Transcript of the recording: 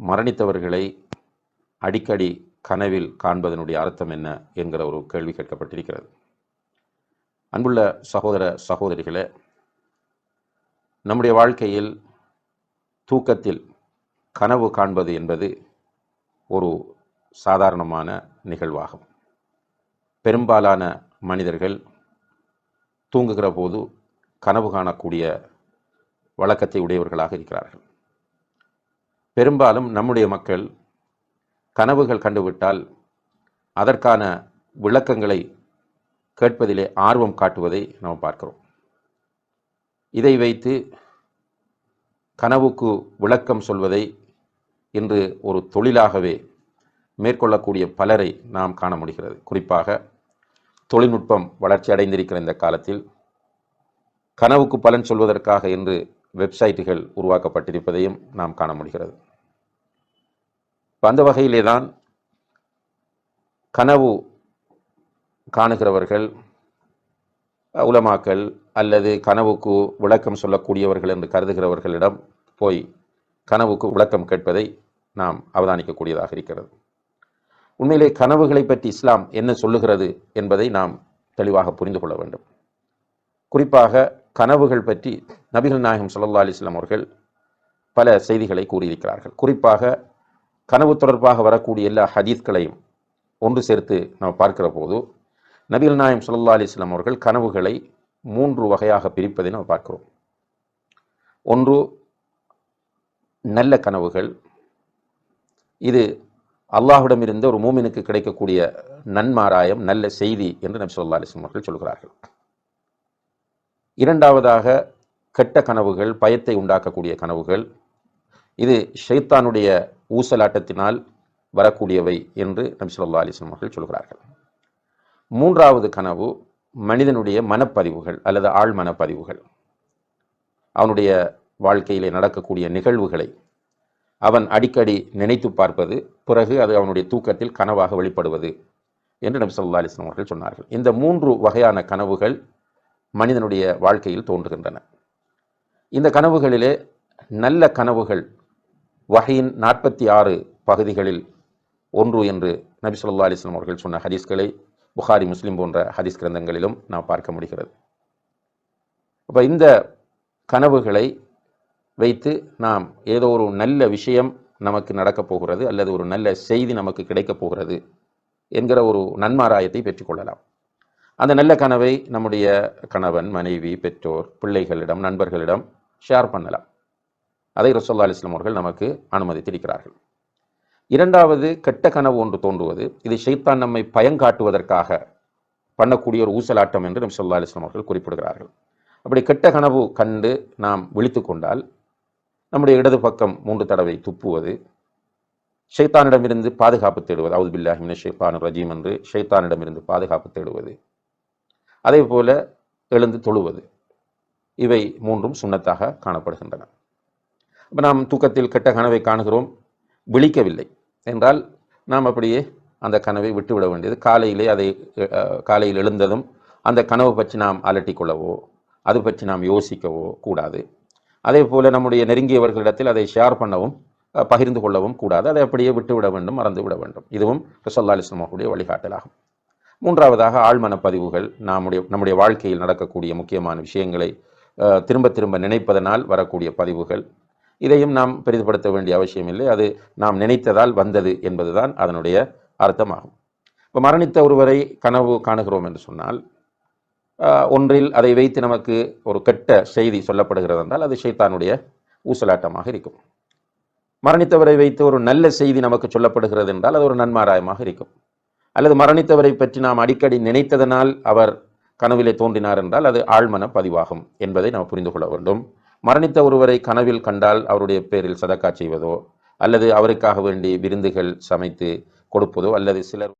மரணித்தவர்களை அடிக்கடி கனவில் காண்பதனுடைய அர்த்தம் என்ன என்கிற ஒரு கேள்வி கேட்கப்பட்டிருக்கிறது. அன்புள்ள சகோதர சகோதரிகளே, நம்முடைய வாழ்க்கையில் தூக்கத்தில் கனவு காண்பது என்பது ஒரு சாதாரணமான நிகழ்வாகும். பெரும்பாலான மனிதர்கள் தூங்குகிற போது கனவு காணக்கூடிய வழக்கத்தை உடையவர்களாக இருக்கிறார்கள். பெரும்பாலும் நம்முடைய மக்கள் கனவுகள் கண்டுவிட்டால் அதற்கான விளக்கங்களை கேட்பதிலே ஆர்வம் காட்டுவதை நாம் பார்க்கிறோம். இதை வைத்து கனவுக்கு விளக்கம் சொல்வதை இன்று ஒரு தொழிலாகவே மேற்கொள்ளக்கூடிய பலரை நாம் காண முடிகிறது. குறிப்பாக தொழில்நுட்பம் வளர்ச்சி அடைந்திருக்கிற இந்த காலத்தில் கனவுக்கு பலன் சொல்வதற்காக இன்று வெப்சைட்டுகள் உருவாக்கப்பட்டிருப்பதையும் நாம் காண முடிகிறது. அந்த வகையிலே தான் கனவு காணுகிறவர்கள் உலமாக்கள் அல்லது கனவுக்கு விளக்கம் சொல்லக்கூடியவர்கள் என்று கருதுகிறவர்களிடம் போய் கனவுக்கு விளக்கம் கேட்பதை நாம் அவதானிக்கக்கூடியதாக இருக்கிறது. உண்மையிலே கனவுகளை பற்றி இஸ்லாம் என்ன சொல்லுகிறது என்பதை நாம் தெளிவாக புரிந்து கொள்ள வேண்டும். குறிப்பாக கனவுகள் பற்றி நபிகள் நாயகம் ஸல்லல்லாஹு அலைஹி வஸல்லம் அவர்கள் பல செய்திகளை கூறியிருக்கிறார்கள். குறிப்பாக கனவு தொடர்பாக வரக்கூடிய எல்லா ஹதீஸ்களையும் ஒன்று சேர்த்து நாம் பார்க்கிற போது நபிகள் நாயகம் ஸல்லல்லாஹு அலைஹி வஸல்லம் அவர்கள் கனவுகளை 3 வகையாக பிரிப்பதை நாம் பார்க்கிறோம். ஒன்று நல்ல கனவுகள். இது அல்லாஹ்விடமிருந்து ஒரு மூமினுக்கு கிடைக்கக்கூடிய நன்மாராயம், நல்ல செய்தி என்று நபி ஸல்லல்லாஹு அலைஹி வஸல்லம் அவர்கள் சொல்கிறார்கள். இரண்டாவதாக கெட்ட கனவுகள், பயத்தை உண்டாக்கக்கூடிய கனவுகள். இது ஷைத்தானுடைய ஊசலாட்டத்தினால் வரக்கூடியவை என்று நபி ஸல்லல்லாஹு அலைஹி வஸல்லம் அவர்கள் சொல்கிறார்கள். மூன்றாவது கனவு மனிதனுடைய மனப்பதிவுகள் அல்லது ஆழ் மனப்பதிவுகள். அவனுடைய வாழ்க்கையிலே நடக்கக்கூடிய நிகழ்வுகளை அவன் அடிக்கடி நினைத்து பார்ப்பது, பிறகு அது அவனுடைய தூக்கத்தில் கனவாக வெளிப்படுவது என்று நபி ஸல்லல்லாஹு அலைஹி வஸல்லம் அவர்கள் சொன்னார்கள். இந்த 3 வகையான கனவுகள் மனிதனுடைய வாழ்க்கையில் தோன்றுகின்றன. இந்த கனவுகளிலே நல்ல கனவுகள் வஹீன் 46 பகுதிகளில் ஒன்று என்று நபி ஸல்லல்லாஹு அலைஹி வஸல்லம் அவர்கள் சொன்ன ஹதீஸ்களை புகாரி, முஸ்லிம் போன்ற ஹதீஸ் கிரந்தங்களிலும் நாம் பார்க்க முடிகிறது. அப்போ இந்த கனவுகளை வைத்து நாம் ஏதோ ஒரு நல்ல விஷயம் நமக்கு நடக்கப் போகிறது அல்லது ஒரு நல்ல செய்தி நமக்கு கிடைக்கப் போகிறது என்கிற ஒரு நன்மாராயத்தை பெற்றுக்கொள்ளலாம். அந்த நல்ல கனவை நம்முடைய கணவன், மனைவி, பெற்றோர், பிள்ளைகளிடம், நண்பர்களிடம் ஷேர் பண்ணலாம். அதை ரசூலுல்லாஹி அலைஹி வஸல்லம் அவர்கள் நமக்கு அனுமதித்திருக்கிறார்கள். இரண்டாவது, கெட்ட கனவு ஒன்று தோன்றுவது. இது ஷைத்தான் நம்மை பயங்காட்டுவதற்காக பண்ணக்கூடிய ஒரு ஊசலாட்டம் என்று நபி ஸல்லல்லாஹு அலைஹி வஸல்லம் அவர்கள் குறிப்பிடுகிறார்கள். அப்படி கெட்ட கனவு கண்டு நாம் விழித்து கொண்டால் நம்முடைய இடது பக்கம் 3 தடவை துப்புவது, ஷைத்தானிடமிருந்து பாதுகாப்பு தேடுவது, அவுது பில்லாஹி மினஷ் ஷைத்தானிர் ரஜீம் என்று ஷைத்தானிடமிருந்து பாதுகாப்பு தேடுவது, அதே போல எழுந்து தொழுவது, இவை 3ம் சுன்னத்தாக காணப்படுகின்றன. இப்போ நாம் தூக்கத்தில் கெட்ட கனவை காணுகிறோம், விழிக்கவில்லை என்றால் நாம் அப்படியே அந்த கனவை விட்டுவிட வேண்டியது. காலையில் எழுந்ததும் அந்த கனவு பற்றி நாம் அலட்டிக்கொள்ளவோ அது பற்றி நாம் யோசிக்கவோ கூடாது. அதே போல் நம்முடைய நெருங்கியவர்களிடத்தில் அதை ஷேர் பண்ணவும் பகிர்ந்து கொள்ளவும் கூடாது. அதை அப்படியே விட்டுவிட வேண்டும், மறந்து விட வேண்டும். இதுவும் ரசூலுல்லாஹி அலைஹி வஸல்லம் அவர்களுடைய வழிகாட்டலாகும். மூன்றாவதாக ஆழ்மன பதிவுகள். நம்முடைய வாழ்க்கையில் நடக்கக்கூடிய முக்கியமான விஷயங்களை திரும்ப திரும்ப நினைப்பதனால் வரக்கூடிய பதிவுகள். இதையும் நாம் பெரிதுபடுத்த வேண்டிய அவசியம் இல்லை. அது நாம் நினைத்ததால் வந்தது என்பதுதான் அதனுடைய அர்த்தமாகும். இப்போ மரணித்த ஒருவரை கனவு காணுகிறோம் என்று சொன்னால், ஒன்றில் அதை வைத்து நமக்கு ஒரு கெட்ட செய்தி சொல்லப்படுகிறது என்றால் அது ஷைத்தானுடைய ஊசலாட்டமாக இருக்கும். மரணித்தவரை வைத்து ஒரு நல்ல செய்தி நமக்கு சொல்லப்படுகிறது என்றால் அது ஒரு நன்மாராயமாக இருக்கும். அல்லது மரணித்தவரை பற்றி நாம் அடிக்கடி நினைத்ததனால் அவர் கனவிலே தோன்றினார் என்றால் அது ஆழ்மன பதிவாகும் என்பதை நாம் புரிந்து கொள்ள வேண்டும். மரணித்த ஒருவரை கனவில் கண்டால் அவருடைய பேரில் சதக்கா செய்வதோ அல்லது அவருக்காக வேண்டி விருந்துகள் சமைத்து கொடுப்பதோ அல்லது சிலர்